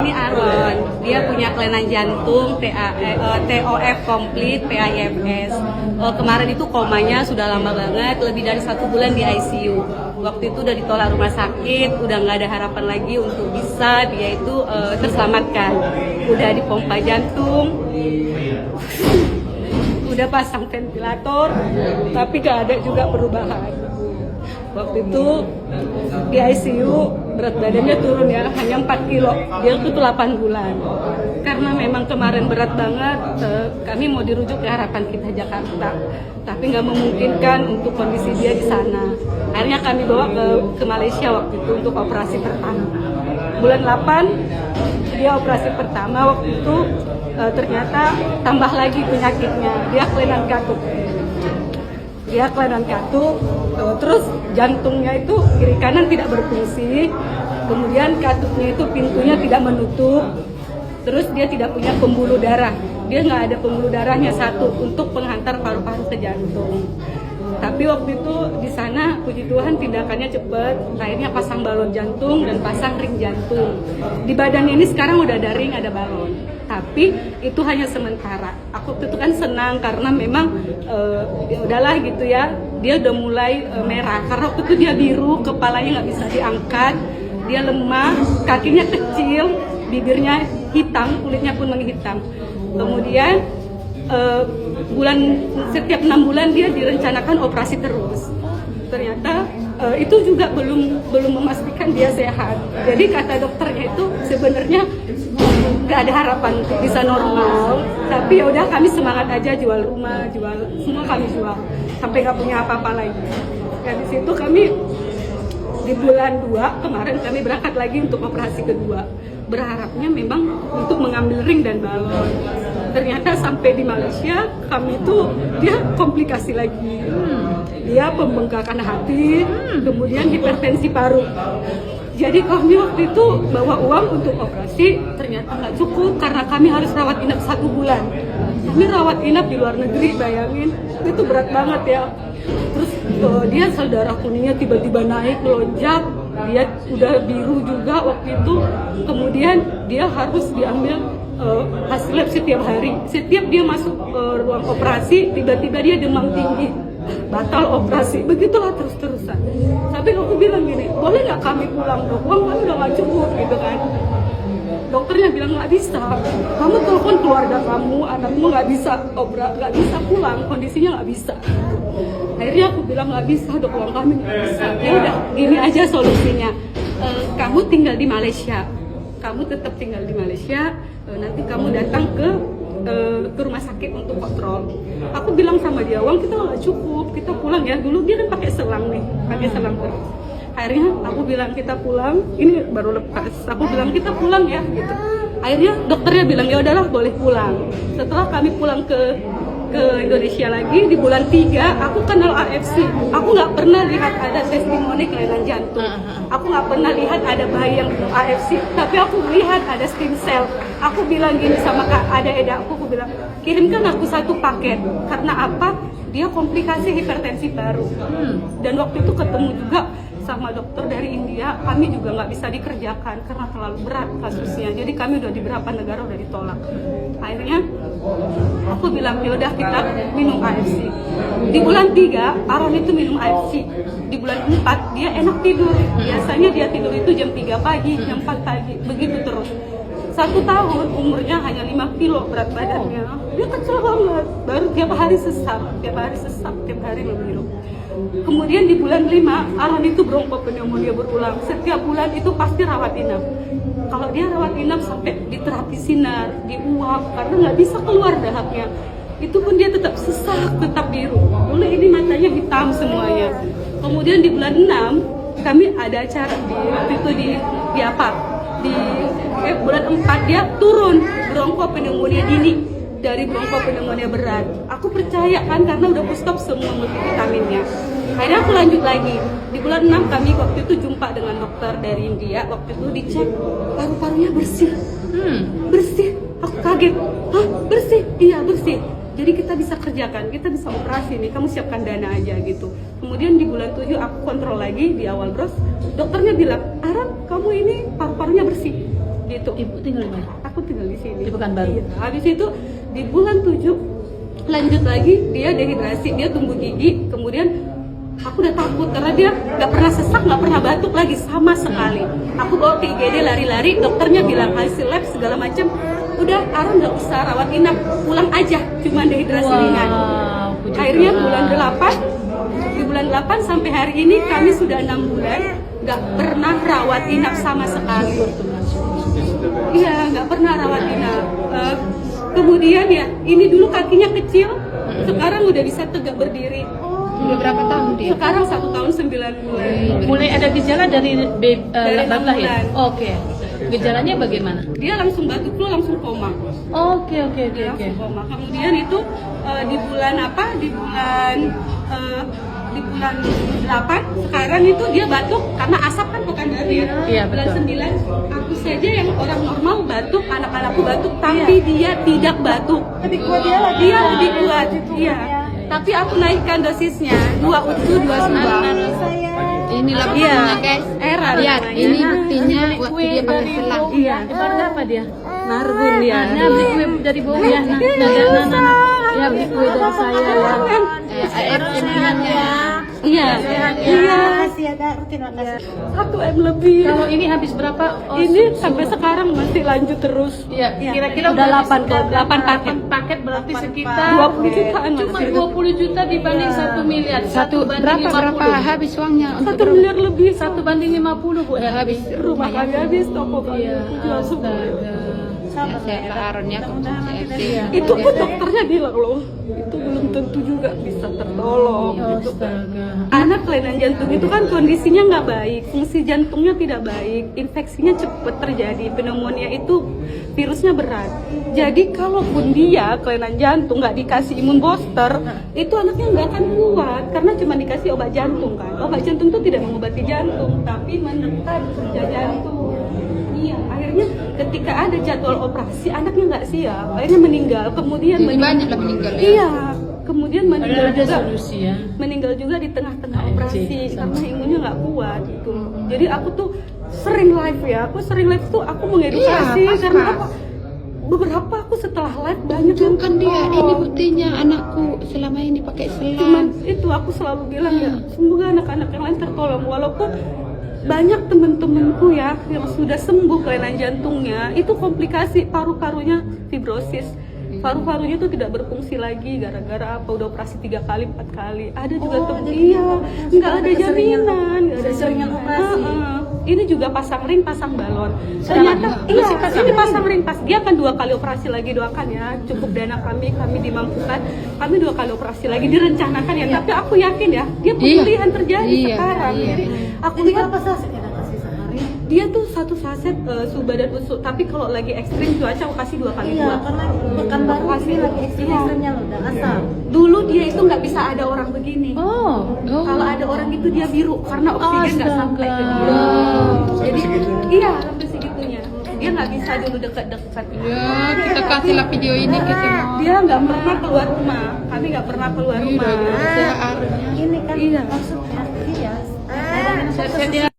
Ini Aaron, dia punya kelainan jantung, TOF komplit, PAIFS. Kemarin itu komanya sudah lama banget, lebih dari 1 bulan di ICU. Waktu itu udah ditolak rumah sakit, udah nggak ada harapan lagi untuk bisa dia itu terselamatkan. Udah dipompa jantung, udah pasang ventilator, tapi nggak ada juga perubahan. Waktu itu di ICU berat badannya turun ya, hanya 4 kilo. Dia itu 8 bulan. Karena memang kemarin berat banget, kami mau dirujuk ke Harapan Kita Jakarta. Tapi nggak memungkinkan untuk kondisi dia di sana. Akhirnya kami bawa ke Malaysia waktu itu untuk operasi pertama. Bulan 8 dia operasi pertama, waktu itu ternyata tambah lagi penyakitnya. Dia kelainan katup, terus jantungnya itu kiri kanan tidak berfungsi, kemudian katupnya itu pintunya tidak menutup, terus dia tidak punya pembuluh darah, dia nggak ada pembuluh darahnya satu untuk penghantar paru-paru ke jantung. Tapi waktu itu di sana puji Tuhan tindakannya cepat, akhirnya pasang balon jantung dan pasang ring jantung. Di badannya ini sekarang udah ada ring, ada balon. Tapi itu hanya sementara. Aku waktu itu kan senang karena memang ya udahlah gitu ya. Dia udah mulai merah karena waktu itu dia biru, kepalanya nggak bisa diangkat, dia lemah, kakinya kecil, bibirnya hitam, kulitnya pun menghitam. Kemudian setiap 6 bulan dia direncanakan operasi terus. Ternyata itu juga belum memastikan dia sehat. Jadi kata dokternya itu sebenarnya nggak ada harapan untuk bisa normal. Tapi ya udah, kami semangat aja, jual rumah, jual semua, kami jual sampai nggak punya apa-apa lagi. Ya di situ kami di bulan 2 kemarin kami berangkat lagi untuk operasi kedua. Berharapnya memang untuk mengambil ring dan balon. Ternyata sampai di Malaysia kami tuh dia komplikasi lagi. Dia pembengkakan hati, kemudian hipertensi paru. Jadi kami waktu itu bawa uang untuk operasi, ternyata nggak cukup karena kami harus rawat inap 1 bulan. Kami rawat inap di luar negeri, bayangin itu berat banget ya. Terus dia sel darah kuningnya tiba-tiba naik, melonjak. Dia udah biru juga waktu itu. Kemudian dia harus diambil hasil lab setiap hari. Setiap dia masuk ruang operasi, tiba-tiba dia demam tinggi, batal operasi, begitulah terus-terusan. Tapi aku bilang gini, boleh nggak kami pulang dok? Uang kami udah nggak cukup gitu kan. Dokternya bilang nggak bisa. Kamu telepon keluarga kamu, anakmu nggak bisa pulang, kondisinya nggak bisa. Akhirnya aku bilang nggak bisa dok, uang kami nggak bisa. Ya udah, gini aja solusinya. Kamu tinggal di Malaysia. Kamu tetap tinggal di Malaysia, nanti kamu datang ke rumah sakit untuk kontrol. Aku bilang sama dia, uang kita nggak cukup, kita pulang ya. Dulu dia kan pakai selang terus. Akhirnya aku bilang kita pulang, ini baru lepas. Aku bilang kita pulang ya, gitu. Akhirnya dokternya bilang ya udahlah boleh pulang. Setelah kami pulang ke Indonesia lagi di bulan 3, aku kenal AFC. Aku nggak pernah lihat ada testimoni kelainan jantung. Aku nggak pernah lihat ada bayi yang AFC, tapi aku lihat ada stem cell. Aku bilang gini sama ada aku bilang kirimkan aku 1 paket. Karena apa? Dia komplikasi hipertensi paru. Dan waktu itu ketemu juga sama dokter dari India, kami juga nggak bisa dikerjakan karena terlalu berat kasusnya. Jadi kami udah di beberapa negara udah ditolak. Akhirnya aku bilang yaudah kita minum AFC. Di bulan 3 Aaron itu minum AFC. Di bulan 4 dia enak tidur. Biasanya dia tidur itu jam 3 pagi, jam 4 pagi, begitu terus. 1 tahun umurnya hanya 5 kilo berat badannya. Dia kecil banget. Baru tiap hari sesak, tiap hari memilu. Kemudian di bulan 5 Aaron itu bronkopneumonia berulang. Setiap bulan itu pasti rawat inap. Kalau dia rawat inap sampai di terapi sinar, diuap karena nggak bisa keluar dahaknya. Itu pun dia tetap sesak, tetap biru. Dulu ini matanya hitam semuanya. Kemudian di bulan 6 kami ada acara waktu itu di apa? Di bulan 4 dia turun bronkopneumonia dini dari bronkopneumonia berat. Aku percaya kan karena udah aku stop semua multivitaminnya. Akhirnya aku lanjut lagi. Di bulan 6 kami waktu itu jumpa dengan dokter dari India. Waktu itu dicek paru-parunya bersih. Bersih. Aku kaget. Hah, bersih? Iya, bersih. Jadi kita bisa kerjakan, kita bisa operasi nih, kamu siapkan dana aja gitu. Kemudian di bulan 7 aku kontrol lagi di awal bros. Dokternya bilang, Aaron kamu ini paru-parunya bersih. gitu. Ibu tinggal di mana? Aku tinggal di sini. Di Pekanbaru. Iya. Habis itu di bulan 7 lanjut lagi dia dehidrasi, dia tumbuh gigi, kemudian aku udah takut karena dia nggak pernah sesak, nggak pernah batuk lagi sama sekali. Aku bawa ke IGD lari-lari, dokternya bilang hasil lab segala macam, udah Ara nggak usah rawat inap, pulang aja, cuma dehidrasi ringan. puji Akhirnya Tuhan. bulan 8, di bulan 8 sampai hari ini kami sudah 6 bulan nggak pernah rawat inap sama sekali. Iya, nggak pernah rawat inap. Kemudian ya, ini dulu kakinya kecil, sekarang udah bisa tegak berdiri. Udah berapa tahun dia? Sekarang 1 tahun 9 bulan. Mulai ada gejala dari Dari baru 6 lahir. bulan. Oke. Gejalanya bagaimana? Dia langsung batuk flu, langsung koma. Oke. Dia langsung koma. Kemudian itu di bulan apa? Di bulan 8 sekarang itu dia batuk karena asap kan bukan dari ya. Iya, Bulan betul. 9 aku saja yang orang normal batuk, anak-anakku batuk, tapi dia tidak batuk. Lebih kuat dia lagi. Dia lebih kuat. Iya. Tapi aku naikkan dosisnya 2 UTU 2 sumbang. Inilah Iya. buktinya guys. Era Lihat, namanya. ini buktinya waktu dia pakai dari selang. bau. Iya. Ibaratnya apa dia? Nargun dia. Nah, beli kue dari bau ya. Nah. Ya, beli kue dari saya ya. Air ya. Iya. Iya. Makasih ya Kak, terima kasih. 1 M lebih. Kalau ini habis berapa? Oh, Ini sampai sekarang masih lanjut terus. Iya, kira-kira udah habis 8 paket. 8 paket berarti sekitar 20 jutaan cuma masih. 20 juta dibanding 1 miliar. Satu banding berapa habis uangnya 1 miliar lebih. 1 banding 50 Bu. habis Rumah kami habis, toko kami Iya. jual semua. saya Pak Aron ya CFD. Itu pun dokternya bilang loh, itu belum tentu juga bisa tertolong. Gitu. Astaga. Anak kelainan jantung itu kan kondisinya nggak baik, fungsi jantungnya tidak baik, infeksinya cepat terjadi, pneumonia itu virusnya berat. Jadi kalaupun dia kelainan jantung nggak dikasih imun booster, itu anaknya nggak akan kuat karena cuma dikasih obat jantung kan. Obat jantung itu tidak mengobati jantung, tapi menekan kerja jantung. Iya, akhirnya ketika ada jadwal operasi anaknya nggak siap, akhirnya meninggal. Kemudian Jadi banyak lah meninggal ya. Iya, kemudian meninggal Ada juga. solusi ya. Meninggal juga di tengah-tengah Anjing, operasi sama. karena imunnya nggak kuat gitu. Jadi aku tuh sering live ya, aku sering live tuh aku mengedukasi Iya, pas, karena Pak. apa? Beberapa aku setelah live banyak yang Kan dia tertolong. ini buktinya anakku selama ini pakai Cuman selang. itu aku selalu bilang ya, semoga anak-anak yang lain tertolong walaupun banyak temen-temenku ya yang sudah sembuh kelainan jantungnya itu komplikasi paru-parunya fibrosis, paru-parunya itu tidak berfungsi lagi gara-gara apa udah operasi 3 kali 4 kali. Ada juga temen iya nggak ada jaminan, nggak ada keseringan jaminan. operasi. Ini juga pasang ring, pasang balon. Ternyata iya ini pasang ring, pas dia akan 2 kali operasi lagi, doakan ya cukup dana kami dimampukan, kami 2 kali operasi lagi direncanakan ya. Tapi aku yakin ya dia pemulihan terjadi Iya, sekarang. iya. Jadi aku Ini lihat apa saset kita kasih sehari? dia tuh 1 saset suba dan usuk, tapi kalau lagi ekstrim cuaca aku kasih 2 kali Iya, 2. karena Pekanbaru ini lagi ekstrim-ekstrimnya loh, udah asal. Dulu dia itu nggak bisa ada orang begini. Oh. Kalau ada orang itu dia biru karena oksigen nggak sampai ke dia. Jadi iya sampai segitunya. Dia nggak bisa dulu dekat-dekat. Ya, kita kasihlah video ini ke semua. Dia nggak pernah keluar rumah. Kami nggak pernah keluar rumah. Saya Aron ya. Ini kan Iya. maksudnya iya. Saya